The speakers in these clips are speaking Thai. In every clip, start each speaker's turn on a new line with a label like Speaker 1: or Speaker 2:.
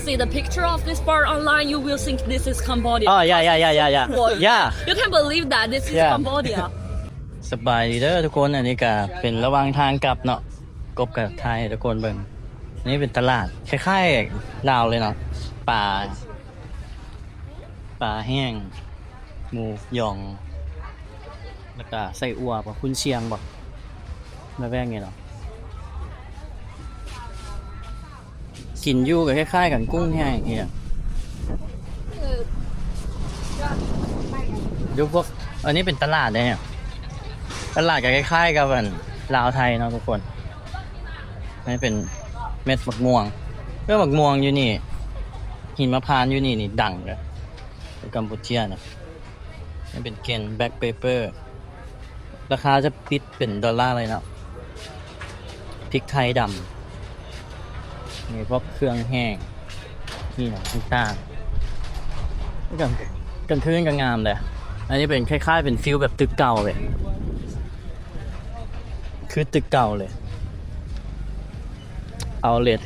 Speaker 1: see the picture of this bar online, you will think this is Cambodia.
Speaker 2: Oh yeah
Speaker 1: You can't believe that this is Cambodia.
Speaker 2: สบายดีเด้อทุกคนอันนี้ก็เป็นระหว่างทางกลับเนาะกบกับไทยทุกคนเบิ่งอันนี้เป็นตลาดคล้ายๆลาวเลยเนาะปลาแห้งหมูหยองแล้วก็ไส้อั่วบ่คุณเชียงบ่มาแว่งนี่เนาะกินอยู่ก็คล้ายๆกันกุ้งแห้งนี่ดูพวกอันนี้เป็นตลาดเนี่ยตลาดก็คล้ายๆกับลาวไทยเนาะทุกคนนี่เป็นเม็ดมะม่วงเรื่องมะม่วงอยู่นี่หินมะพร้าวอยู่นี่ดังเลยกัมพูชานะนี่เป็นเกนแบ็คเปเปอร์ราคาจะปิดเป็นดอลลาร์เลยเนาะพริกไทยดำนี่พวกเครื่องแห้งนี่นะต่างๆกันคืนกันงามเลยอันนี้เป็นคล้ายๆเป็นฟิลแบบตึกเก่าเลยคือตึกเก่าเลยเอาเลย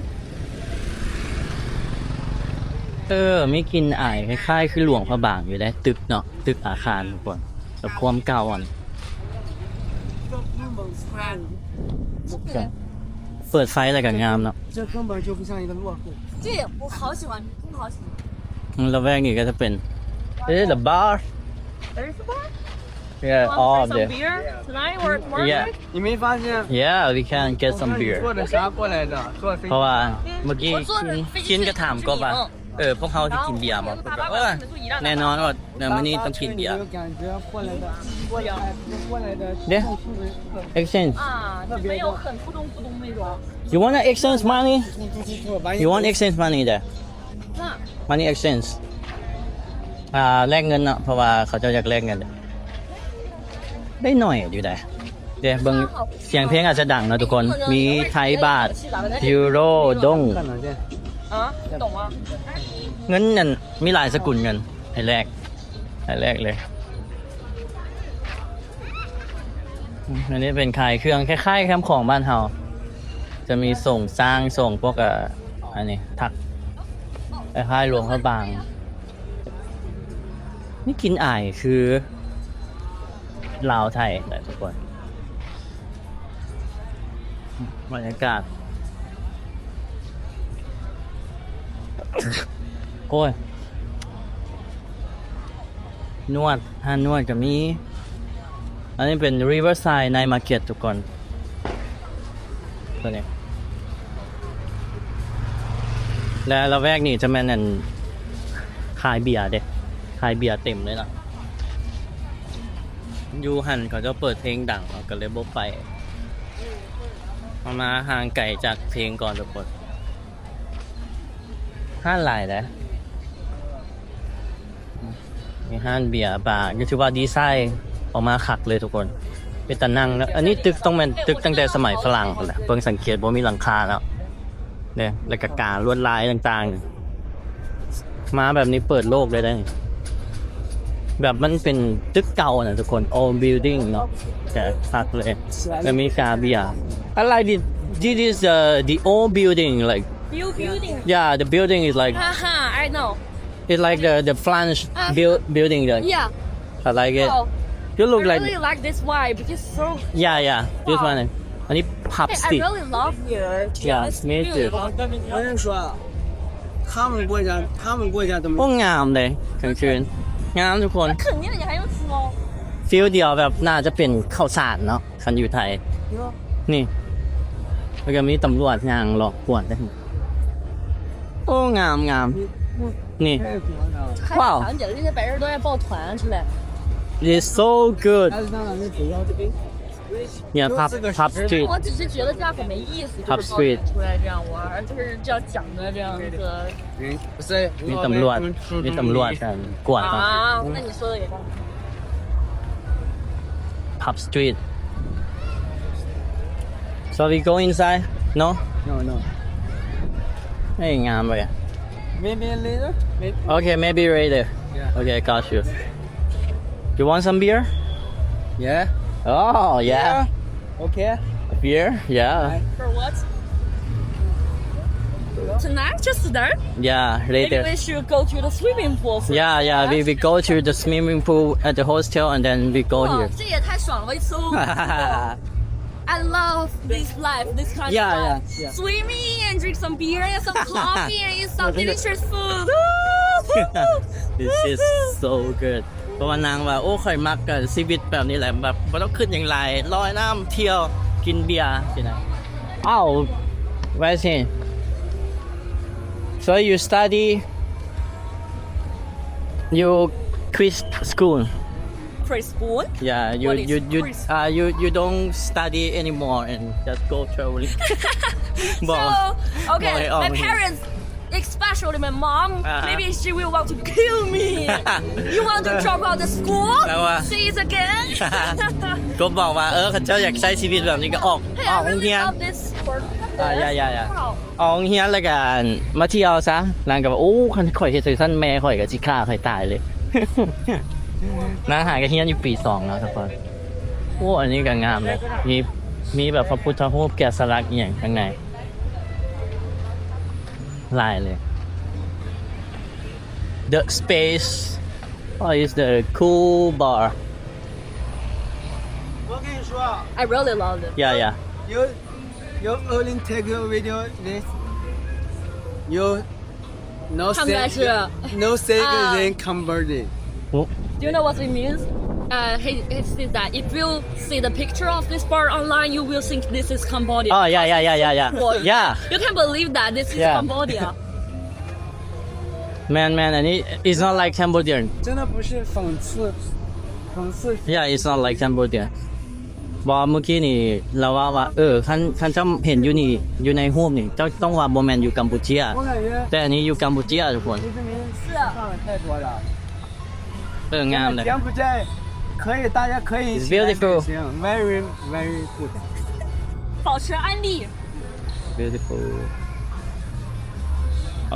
Speaker 2: ไม่กินอายคล้ายๆคือหลวงพระบางอยู่ได้ตึกเนาะตึกอาคารทุกคนแบบความเก่าอ่ะเปิดไฟอะไรกันงามเนาะ
Speaker 1: 这我好喜欢，真好喜欢。
Speaker 2: แล้วแวกนี้ก็จะเป็นthe bar
Speaker 1: There's a bar.
Speaker 2: yeah all of
Speaker 1: some
Speaker 2: them
Speaker 1: beer tonight or tomorrow
Speaker 2: yeah
Speaker 1: night?
Speaker 3: 你没发现
Speaker 2: yeah we can get some beer
Speaker 3: 坐的啥过来的？坐飞
Speaker 2: เพราะว่าเมื่อกี้คินก็ถามก็ว่าพวกเขาที่กินเบียร์บ่แน่นอนว่ามื้อนี้ต้องกินเบียร์
Speaker 3: 有感觉过来的，过来的。
Speaker 2: เนี่ย exchange
Speaker 1: 啊，没有很扑通扑通那种。
Speaker 2: you want to exchange money you want exchange money there
Speaker 1: 那
Speaker 2: money exchange แลกเงินเนาะเพราะว่าเขาจะอยากแลกเงินได้หน่อยอยู่ได้เดี๋ยวเบิ่งเสียงเพลงอาจจะดังนะทุกคนมีไทยบาทยูโรดง
Speaker 1: 啊，懂吗？
Speaker 2: เงินนั่นมีหลายสกุลเงินให้แลกเลยอันนี้เป็นขายเครื่องคล้ายๆแคมของบ้านเฮาจะมีส่งสร้างส่งพวกอันนี้ถักคล้ายๆหลวงพระบางนี่กินอายคือลาวไทยแหละทุกคนบรรยากาศโอ้ยนวดห้านวดก็มีอันนี้เป็น Riverside Night Market ทุกคนตัวนี้และละแวกนี้จะแม่นขายเบียร์เด้ขายเบียร์เต็มเลยนะยูหันเขาจะเปิดเพลงดังก็เลยบ่ไปมาห่างไกลจากเพลงก่อนทุกคนห้านหลายแล้วมีห้านเบียร์บาร์ก็ถือว่าดีไซน์ออกมาคักเลยทุกคนเป็นตะนั่งแล้วอันนี้ตึกต้องเป็นตึกตั้งแต่สมัยฝรั่งแหละเพิ่งสังเกตว่ามีหลังคาแล้วเนี่ยแล้วก็การลวดลายต่างๆมาแบบนี้เปิดโลกเลยได้แบบมันเป็นตึกเก่านะทุกคน old building เนาะแต่คักเลยแล้วมีกาเบียร์อะไรthis is the old building like
Speaker 1: New building.
Speaker 2: yeah the building is like
Speaker 1: Haha, I know.
Speaker 2: it's like the French building there
Speaker 1: Yeah.
Speaker 2: I like it
Speaker 1: Wow.
Speaker 2: you look
Speaker 1: I
Speaker 2: like
Speaker 1: really like this vibe because so.
Speaker 2: yeah this one อันนี้ pub
Speaker 1: Hey, I
Speaker 2: street
Speaker 1: really love here.
Speaker 2: Yeah,
Speaker 1: It's
Speaker 2: me too.
Speaker 1: beautiful.
Speaker 3: 我跟你说，他们国家都没
Speaker 2: โอ้งามเลยกลางคืนงามทุกคน
Speaker 1: 肯定你还用说。
Speaker 2: ฟิลเดียวแบบน่าจะเป็นข้าวสารเนาะคันอยู่ไทยนี่แล้วก็มีตำรวจยางหลอกกวนได้โอ้งามนี่
Speaker 3: 太多了。
Speaker 1: 开
Speaker 2: 哇
Speaker 1: 团姐，这些白人都爱抱团出来。
Speaker 2: it's so good
Speaker 3: 但是当然是主要这边。
Speaker 2: เนี่ย pub street
Speaker 1: 我只是觉得这样很没意思，
Speaker 2: Pub
Speaker 1: 就是抱
Speaker 2: street
Speaker 1: 团出来这样玩，就是这样讲的这样子。
Speaker 3: 不是，
Speaker 2: มีตำรวจกันกวดเนาะ
Speaker 1: 啊，那你说的也对。
Speaker 2: pub street so we go inside no
Speaker 3: No.
Speaker 2: ไม่งามเลย
Speaker 3: Maybe later. Maybe.
Speaker 2: okay maybe later
Speaker 3: Yeah.
Speaker 2: okay got you you want some beer
Speaker 3: Yeah.
Speaker 2: oh yeah
Speaker 3: Okay.
Speaker 2: beer yeah
Speaker 1: For what? Tonight, just tonight.
Speaker 2: Yeah,
Speaker 1: Maybe
Speaker 2: later.
Speaker 1: we should go to the swimming pool. First.
Speaker 2: Yeah, we go to the swimming pool at the hostel and then we go
Speaker 1: 哇
Speaker 2: here.
Speaker 1: 这也太爽了！It's so I love this life, this kind
Speaker 2: Yeah,
Speaker 1: of life.
Speaker 2: yeah.
Speaker 1: Swimming and drink some beer and some coffee and eat some delicious food.
Speaker 2: This is so good เพราะว่านางว่าโอ้ข่อยมักกับชีวิตแบบนี้แหละแบบบ่ต้องขึ้นอย่างไรลอยน้ำเที่ยวกินเบียร์สินะอ้าว where is he so you study you quit school
Speaker 1: Preschool?
Speaker 2: yeah
Speaker 1: What is preschool?
Speaker 2: you don't study anymore and just go traveling
Speaker 1: So, okay,
Speaker 2: Boy, oh,
Speaker 1: my parents, especially my mom, maybe she will want to kill me. You want to drop out the school?
Speaker 2: แล้วว่า
Speaker 1: Say it again.
Speaker 2: ก็บอกว่าเขาเจ้าอยากใช้ชีวิตแบบนี้ก็ออก
Speaker 1: Hey,
Speaker 2: อ
Speaker 1: I
Speaker 2: อกโรง
Speaker 1: really
Speaker 2: เรียน
Speaker 1: love this sport.
Speaker 2: อย่า
Speaker 1: Wow.
Speaker 2: ออกโรงเรียนแล้วกันมาเที่ยวซะนางก็บอกโอ้คันข่อยเฮ็ดจังซั่นแม่ข่อยก็สิฆ่าข่อยตายเลย นางหากะเฮียนอยู่ปี2แล้วทุกคนโอ้อันนี้ก็งามเลยมีแบบพระพุทธรูปแกะสลักอีหยังข้างในลายเลย The space is the cool bar
Speaker 3: 我跟你说
Speaker 1: I really love it.
Speaker 2: yeah
Speaker 3: you only take a video this you no
Speaker 1: 他们是
Speaker 3: no second then converted
Speaker 1: Do you know what it means? He said that if you see the picture of this bar online, you will think this is Cambodia.
Speaker 2: oh yeah
Speaker 1: You can't believe that this is
Speaker 2: Yeah.
Speaker 1: Cambodia.
Speaker 2: man อันนี้ it's not like Cambodian
Speaker 3: 真的不是讽刺
Speaker 2: yeah it's not like Cambodia บอกเมื่อกี้นี่เราว่าคันเจ้าเห็นอยู่นี่อยู่ในรูปนี่เจ้าต้องว่าบ่แม่นอยู่กัมพูชา
Speaker 3: 我感觉
Speaker 2: แต่อันนี้อยู่กัมพูชาทุกคน
Speaker 3: 李志明
Speaker 1: 是
Speaker 3: 上了太多了
Speaker 2: งามเลย
Speaker 3: 柬埔寨可以大家可以
Speaker 2: It's beautiful
Speaker 3: very very good
Speaker 1: 保持安利。
Speaker 2: beautiful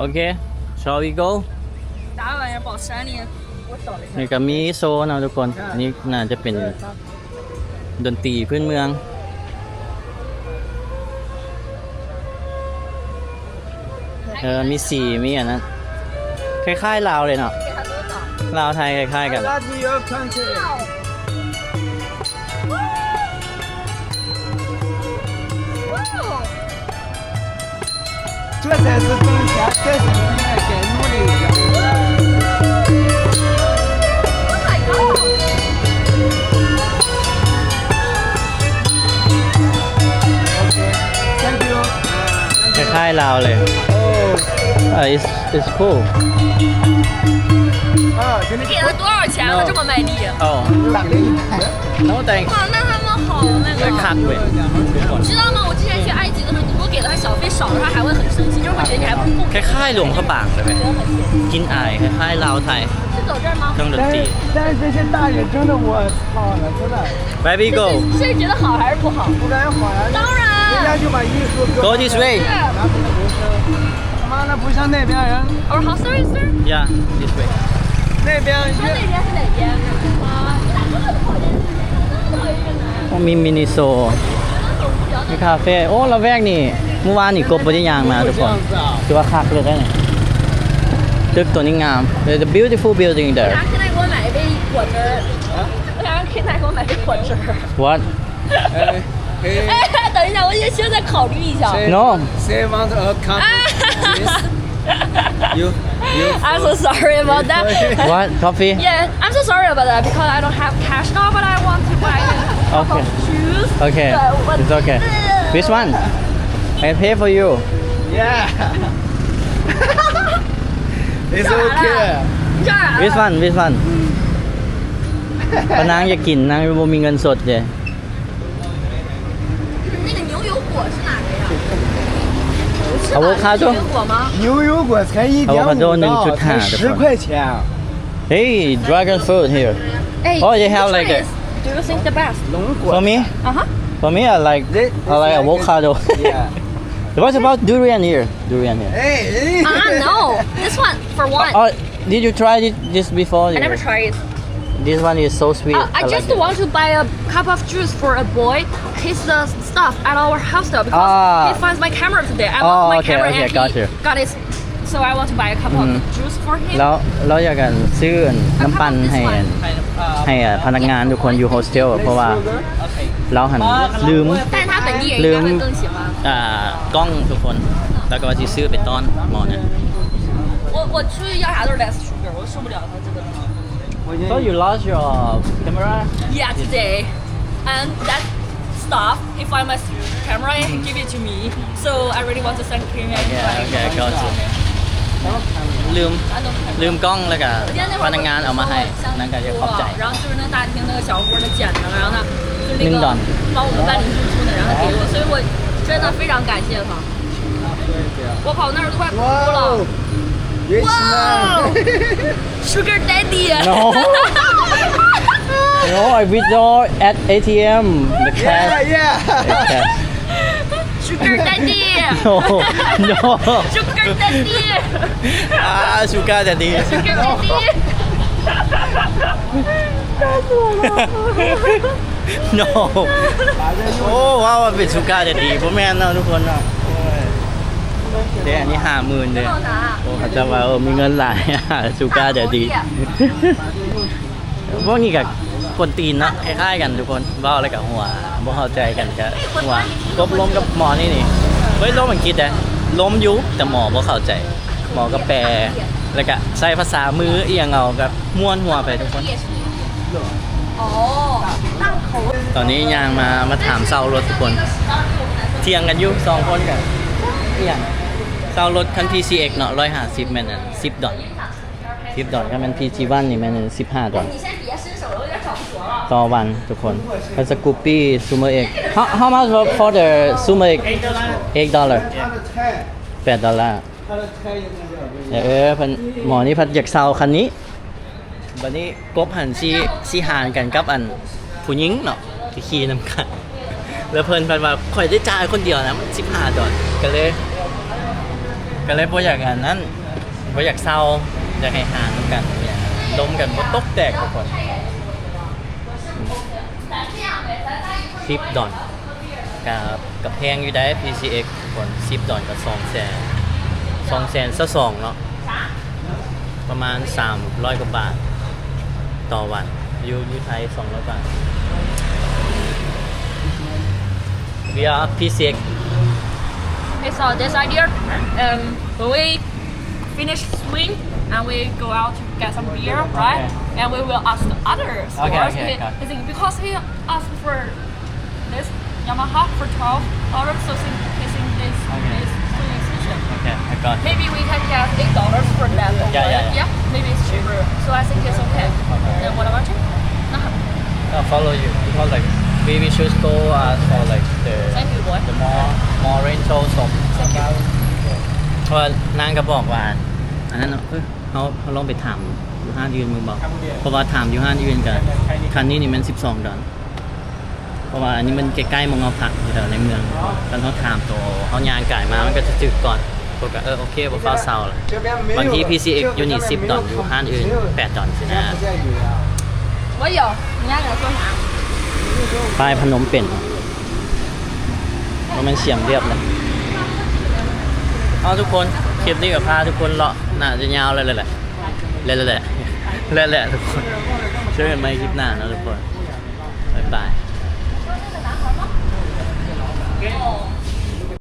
Speaker 2: okay shall we go
Speaker 1: 啥玩意儿？保持安利。我找了一下。
Speaker 2: นี่ก็มีโซนนะทุกคนอันนี้น่าจะเป็นดนตรีพื้นเมืองมีสีมีอันนั้นคล้ายๆลาวเลยเนาะ
Speaker 1: 给他多少？
Speaker 2: ลาวไทยคล้ายๆกัน
Speaker 3: I love your country
Speaker 1: 哇哦！
Speaker 3: 这才是挣钱这是应该该努力一下
Speaker 1: Oh my god！
Speaker 3: Thank you
Speaker 2: คล้ายๆลาวเลย it's cool
Speaker 3: 今
Speaker 1: 你给他多少钱了？这么卖力？
Speaker 2: oh
Speaker 3: 天
Speaker 2: no thanks
Speaker 1: 哇，那他们好那
Speaker 2: ไม่
Speaker 1: 个。
Speaker 2: คักเว้ยทุกคน
Speaker 1: 知道吗？我之前去埃及的时候，你如果给了他小费少了，他还会很生气，就是会觉得你还不够。
Speaker 2: คล้ายๆหลวงพระบางเลยไหม
Speaker 1: 觉得很甜。
Speaker 2: กินอายคล้ายๆลาวไทย
Speaker 1: 是走这儿吗？
Speaker 2: เครื่องดนตรี
Speaker 3: 但是这些大爷真的我操了真的
Speaker 2: Where we go
Speaker 1: 是觉得好还是不好？
Speaker 3: 不感觉好呀
Speaker 1: 当然。
Speaker 3: 人家就把艺术
Speaker 2: go this way
Speaker 3: 拿不了人生他妈那不像那边人
Speaker 1: Our house is there？
Speaker 2: yeah this way
Speaker 3: 那边
Speaker 1: 说那边是哪边？啊，你咋这么讨厌？这么讨厌呢？
Speaker 2: มีมินิโซมีคาเฟ่โอ้เราแวกนี่เมื่อวานนี่กบปฏิยางมาทุกคนคือว่าคักเลยได้เนี่ยตึกตัวนี้งาม There's a beautiful building
Speaker 1: 为
Speaker 2: there
Speaker 1: 啥现在给我买一杯果汁儿？为啥现在给我买杯果汁儿？
Speaker 2: what
Speaker 1: 哎，等一下，我现在考虑一下。
Speaker 2: no
Speaker 3: Say want a cup you
Speaker 1: I'm so sorry about that.
Speaker 2: what coffee
Speaker 1: Yeah, I'm so sorry about that because I don't have cash now, but I want to buy a cup
Speaker 2: Okay.
Speaker 1: of juice.
Speaker 2: okay
Speaker 1: But-
Speaker 2: it's okay which one I pay for you
Speaker 3: yeah it's
Speaker 1: 干啥
Speaker 3: okay
Speaker 1: 呢？你干啥呢？
Speaker 2: which one which one เพราะนางอยากกินนางบ่มีเงินสดเลย
Speaker 1: 那个牛油果是哪个呀？是
Speaker 2: 啊我
Speaker 1: 哪
Speaker 2: 看中
Speaker 1: 牛油果吗？
Speaker 3: 牛油果才1.5刀才10块钱
Speaker 2: hey dragon fruit here
Speaker 1: Hey,
Speaker 2: Oh, they have
Speaker 1: which
Speaker 2: like
Speaker 1: one
Speaker 2: a-
Speaker 1: is- Do you think the best?
Speaker 3: 龙
Speaker 2: for
Speaker 3: 果
Speaker 2: me
Speaker 1: Uh-huh.
Speaker 2: for me I like avocado
Speaker 3: yeah
Speaker 2: what about durian here durian here
Speaker 3: hey
Speaker 1: No, this one for one.
Speaker 2: oh did you try this before
Speaker 1: I never tried it.
Speaker 2: this one is so sweet
Speaker 1: I just
Speaker 2: like it.
Speaker 1: want to buy a cup of juice for a boy. he's the staff at our hostel because
Speaker 2: Ah.
Speaker 1: he finds my camera today. I
Speaker 2: Oh,
Speaker 1: lost my
Speaker 2: okay,
Speaker 1: camera
Speaker 2: okay,
Speaker 1: and
Speaker 2: got
Speaker 1: he
Speaker 2: you.
Speaker 1: got it. So I want to buy a cup of juice for him.
Speaker 2: แล้วเราอยากกันซื้อน้ำปั่นให้พนักงานทุกคนอยู่โฮสเทลเพราะว่าเราหันลืม
Speaker 1: 但是他本地人应该会更喜欢。
Speaker 2: กล้องทุกคนแล้วก็ว่าสิซื้อไปต้อนหมอเนี่ย
Speaker 1: 我出去要啥都是 less sugar， 我受不了他这个。
Speaker 2: So you lost your camera?
Speaker 1: Yeah, today. And that staff, he find my camera and he give it to me. So I really want to thank him.
Speaker 2: Okay, got you. ลืมกล้องแล้วก็พนักงานเอามาให้นั่นก็จะขอบใจ
Speaker 1: 然后就是那大厅那个小锅的捡的，然后呢，就那个帮我们办理入住的，然后给我，所以我真的非常感谢他。我跑那儿都快哭了。Wow! Sugar Daddy!
Speaker 2: No, I withdraw at ATM. The cash.
Speaker 3: Yeah.
Speaker 1: Sugar Daddy!
Speaker 2: No.
Speaker 1: Sugar Daddy!
Speaker 2: Sugar Daddy.
Speaker 1: Sugar Daddy!
Speaker 2: No. โอ้ว้าวเป็น Sugar Daddy บ่แม่นเนาะทุกคนเนาะเดี๋ยวอันนี้ 50,000 เด้อโอ้เขาจะว่ามีเงินหลาย Sugar Daddy พวกนี้ก็คนตีนเนาะคล้ายๆกันทุกคนเว้าแล้วก็หัวบ่เข้าใจกันก็หัวกบล้มกับหมอนี่เฮ้ยล้มอังกฤษได้ล้มอยู่แต่หมอบ่เข้าใจหมอก็แปลแล้วก็ใช้ภาษามืออีหยังเอากับม่วนหัวไปทุกคนตอนนี้ยางมาถามเซารถทุกคนเที่ยงกันอยู่2คนกันอีหยังเซารถคัน PCX เนาะ150แม่นอัน$10 $10ก็แม่น PG1 นี่แม่น$15ต่อวันทุกคนก็สกูปปี้ซูเมอร์เอ็ก how much for the Sumer X $8 $8เพิ่นหมอนี่เพิ่นอยากเซาคันนี้บัดนี้กบหันสิหารกันกับอันผู้หญิงเนาะที่ขี่นำกันแล้วเพิ่นว่าข่อยได้จ่ายคนเดียวนะมัน$15ก็เลยบ่อยากอันนั้นบ่อยากเซาอยากให้หารนำกันเนี่ยดมกันบ่ตกแตกทุกคน$10กับแพงอยู่ได้ PCX ทุกคน$10กับ200,000เนาะประมาณ300กว่าบาทต่อวันอยู่ไทย200 บาท We are PCX
Speaker 1: Okay, so this idea, when we finish swing and we go out to get some beer, right? And we will ask the others.
Speaker 2: Okay.
Speaker 1: Because he asked for this Yamaha for $12, so he thinks this is too expensive.
Speaker 2: Okay, I got it.
Speaker 1: Maybe we can get $8 for that.
Speaker 2: Yeah.
Speaker 1: Maybe it's cheaper. So I think it's okay. Then what about you?
Speaker 2: I'll follow you because like we should go for like
Speaker 1: Thank you, boy.
Speaker 2: the more rental shop เพราะนางก็บอกว่าอันนั้นเขาลองไปถามอยู่ห้างอื่นมึงบอกเพราะว่าถามอยู่ห้างอื่นกันคันนี้นี่มัน$12เพราะว่าอันนี้มันใกล้ๆมองเอาผักอยู่แถวในเมืองตอนเขาถามตัวเขาย่างไก่มามันก็จะจึกก่อนพวกก็โอเคบ่ฟ้าเซาล่ะบางที PCX อยู่นี่$10อยู่ห้างอื่น$8สินะ
Speaker 1: 我有，你要跟我说啥？
Speaker 2: ป้ายพนมเป็นว่ามันเสียมเรียบเลยเอาทุกคนคลิปนี้กับพาทุกคนเลาะน่าจะยาวเลยแหละทุกคนช่วยกันไหมคลิปหน้านะทุกคนบ๊ายบาย